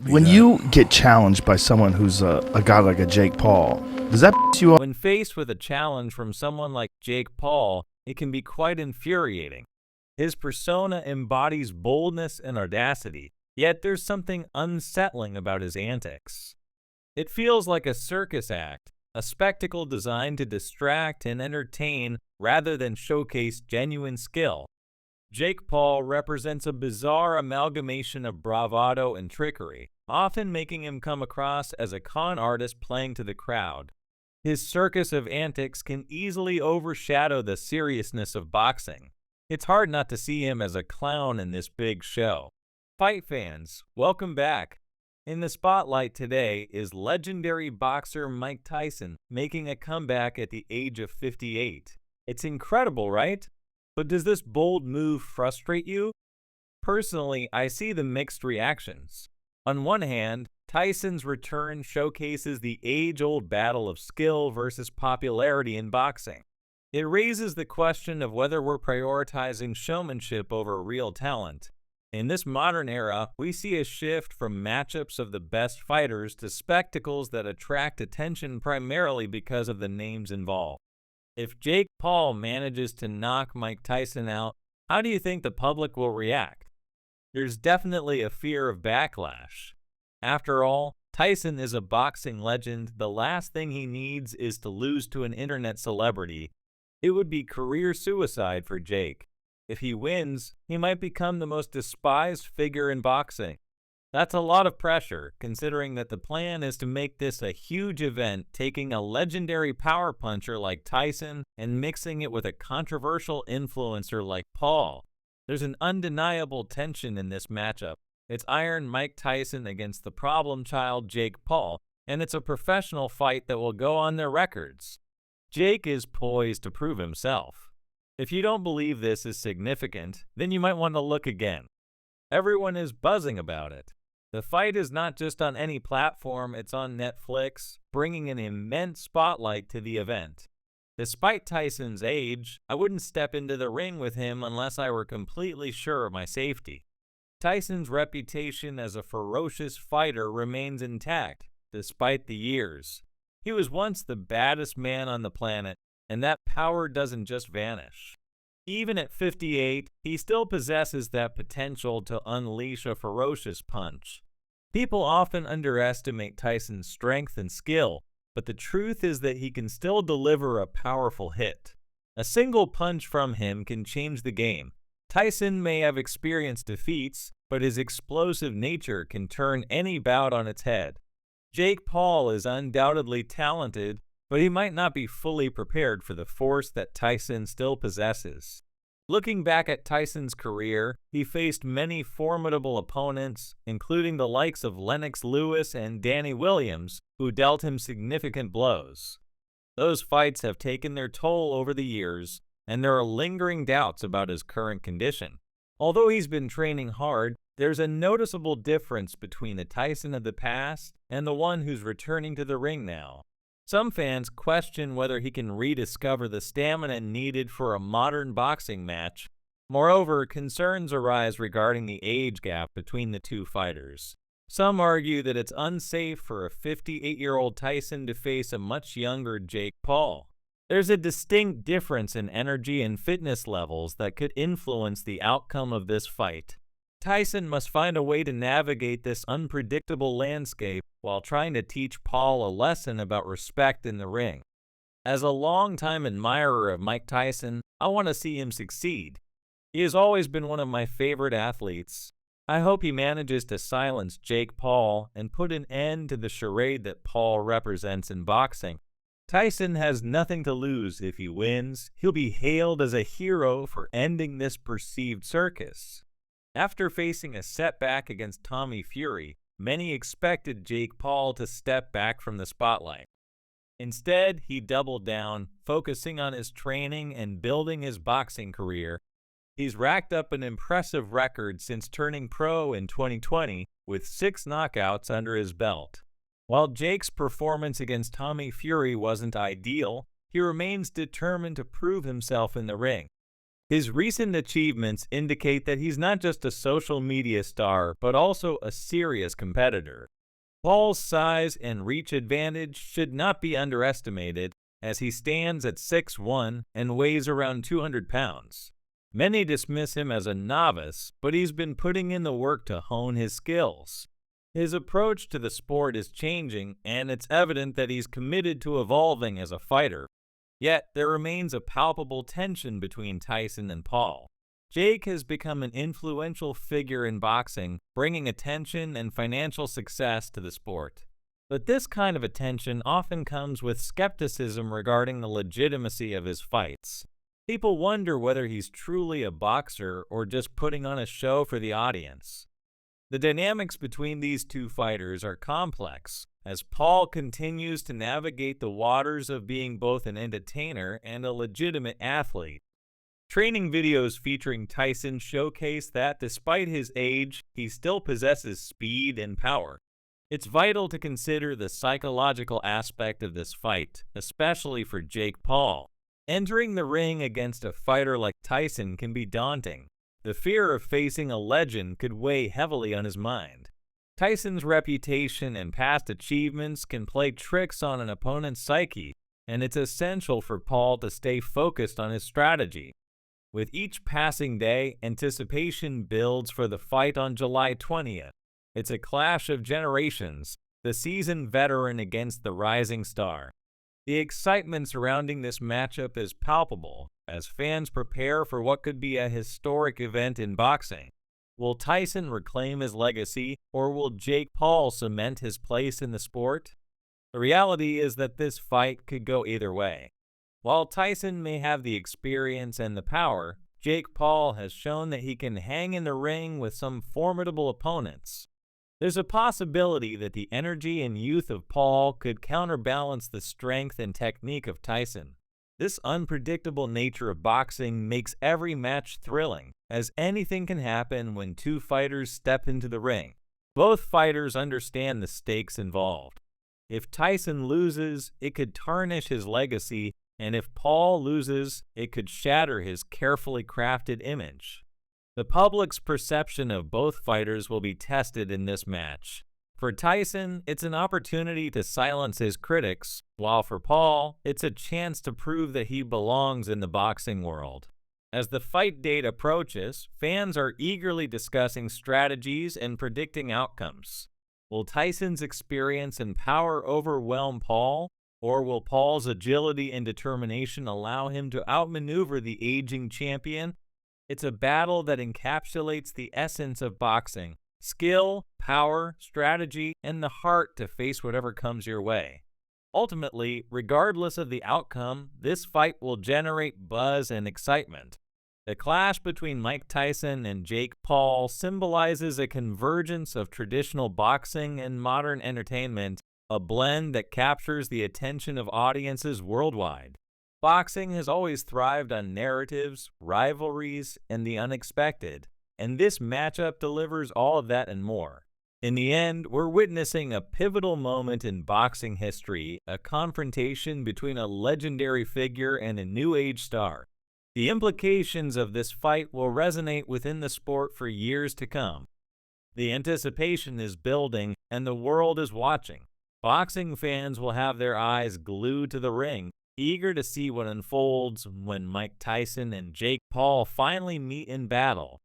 When you get challenged by someone who's a guy like a Jake Paul, does that piss you off? When faced with a challenge from someone like Jake Paul, it can be quite infuriating. His persona embodies boldness and audacity, yet there's something unsettling about his antics. It feels like a circus act, a spectacle designed to distract and entertain rather than showcase genuine skill. Jake Paul represents a bizarre amalgamation of bravado and trickery, often making him come across as a con artist playing to the crowd. His circus of antics can easily overshadow the seriousness of boxing. It's hard not to see him as a clown in this big show. Fight fans, welcome back. In the spotlight today is legendary boxer Mike Tyson making a comeback at the age of 58. It's incredible, right? But does this bold move frustrate you? Personally, I see the mixed reactions. On one hand, Tyson's return showcases the age-old battle of skill versus popularity in boxing. It raises the question of whether we're prioritizing showmanship over real talent. In this modern era, we see a shift from matchups of the best fighters to spectacles that attract attention primarily because of the names involved. If Jake Paul manages to knock Mike Tyson out, how do you think the public will react? There's definitely a fear of backlash. After all, Tyson is a boxing legend. The last thing he needs is to lose to an internet celebrity. It would be career suicide for Jake. If he wins, he might become the most despised figure in boxing. That's a lot of pressure, considering that the plan is to make this a huge event, taking a legendary power puncher like Tyson and mixing it with a controversial influencer like Paul. There's an undeniable tension in this matchup. It's Iron Mike Tyson against the problem child Jake Paul, and it's a professional fight that will go on their records. Jake is poised to prove himself. If you don't believe this is significant, then you might want to look again. Everyone is buzzing about it. The fight is not just on any platform, it's on Netflix, bringing an immense spotlight to the event. Despite Tyson's age, I wouldn't step into the ring with him unless I were completely sure of my safety. Tyson's reputation as a ferocious fighter remains intact, despite the years. He was once the baddest man on the planet, and that power doesn't just vanish. Even at 58, he still possesses that potential to unleash a ferocious punch. People often underestimate Tyson's strength and skill, but the truth is that he can still deliver a powerful hit. A single punch from him can change the game. Tyson may have experienced defeats, but his explosive nature can turn any bout on its head. Jake Paul is undoubtedly talented, but he might not be fully prepared for the force that Tyson still possesses. Looking back at Tyson's career, he faced many formidable opponents, including the likes of Lennox Lewis and Danny Williams, who dealt him significant blows. Those fights have taken their toll over the years, and there are lingering doubts about his current condition. Although he's been training hard, there's a noticeable difference between the Tyson of the past and the one who's returning to the ring now. Some fans question whether he can rediscover the stamina needed for a modern boxing match. Moreover, concerns arise regarding the age gap between the two fighters. Some argue that it's unsafe for a 58-year-old Tyson to face a much younger Jake Paul. There's a distinct difference in energy and fitness levels that could influence the outcome of this fight. Tyson must find a way to navigate this unpredictable landscape while trying to teach Paul a lesson about respect in the ring. As a longtime admirer of Mike Tyson, I want to see him succeed. He has always been one of my favorite athletes. I hope he manages to silence Jake Paul and put an end to the charade that Paul represents in boxing. Tyson has nothing to lose if he wins. He'll be hailed as a hero for ending this perceived circus. After facing a setback against Tommy Fury, many expected Jake Paul to step back from the spotlight. Instead, he doubled down, focusing on his training and building his boxing career. He's racked up an impressive record since turning pro in 2020, with 6 knockouts under his belt. While Jake's performance against Tommy Fury wasn't ideal, he remains determined to prove himself in the ring. His recent achievements indicate that he's not just a social media star, but also a serious competitor. Paul's size and reach advantage should not be underestimated, as he stands at 6'1" and weighs around 200 pounds. Many dismiss him as a novice, but he's been putting in the work to hone his skills. His approach to the sport is changing, and it's evident that he's committed to evolving as a fighter. Yet, there remains a palpable tension between Tyson and Paul. Jake has become an influential figure in boxing, bringing attention and financial success to the sport. But this kind of attention often comes with skepticism regarding the legitimacy of his fights. People wonder whether he's truly a boxer or just putting on a show for the audience. The dynamics between these two fighters are complex, as Paul continues to navigate the waters of being both an entertainer and a legitimate athlete. Training videos featuring Tyson showcase that despite his age, he still possesses speed and power. It's vital to consider the psychological aspect of this fight, especially for Jake Paul. Entering the ring against a fighter like Tyson can be daunting. The fear of facing a legend could weigh heavily on his mind. Tyson's reputation and past achievements can play tricks on an opponent's psyche, and it's essential for Paul to stay focused on his strategy. With each passing day, anticipation builds for the fight on July 20th. It's a clash of generations, the seasoned veteran against the rising star. The excitement surrounding this matchup is palpable, as fans prepare for what could be a historic event in boxing. Will Tyson reclaim his legacy, or will Jake Paul cement his place in the sport? The reality is that this fight could go either way. While Tyson may have the experience and the power, Jake Paul has shown that he can hang in the ring with some formidable opponents. There's a possibility that the energy and youth of Paul could counterbalance the strength and technique of Tyson. This unpredictable nature of boxing makes every match thrilling, as anything can happen when two fighters step into the ring. Both fighters understand the stakes involved. If Tyson loses, it could tarnish his legacy, and if Paul loses, it could shatter his carefully crafted image. The public's perception of both fighters will be tested in this match. For Tyson, it's an opportunity to silence his critics, while for Paul, it's a chance to prove that he belongs in the boxing world. As the fight date approaches, fans are eagerly discussing strategies and predicting outcomes. Will Tyson's experience and power overwhelm Paul, or will Paul's agility and determination allow him to outmaneuver the aging champion? It's a battle that encapsulates the essence of boxing: skill, power, strategy, and the heart to face whatever comes your way. Ultimately, regardless of the outcome, this fight will generate buzz and excitement. The clash between Mike Tyson and Jake Paul symbolizes a convergence of traditional boxing and modern entertainment, a blend that captures the attention of audiences worldwide. Boxing has always thrived on narratives, rivalries, and the unexpected, and this matchup delivers all of that and more. In the end, we're witnessing a pivotal moment in boxing history, a confrontation between a legendary figure and a new age star. The implications of this fight will resonate within the sport for years to come. The anticipation is building, and the world is watching. Boxing fans will have their eyes glued to the ring, eager to see what unfolds when Mike Tyson and Jake Paul finally meet in battle.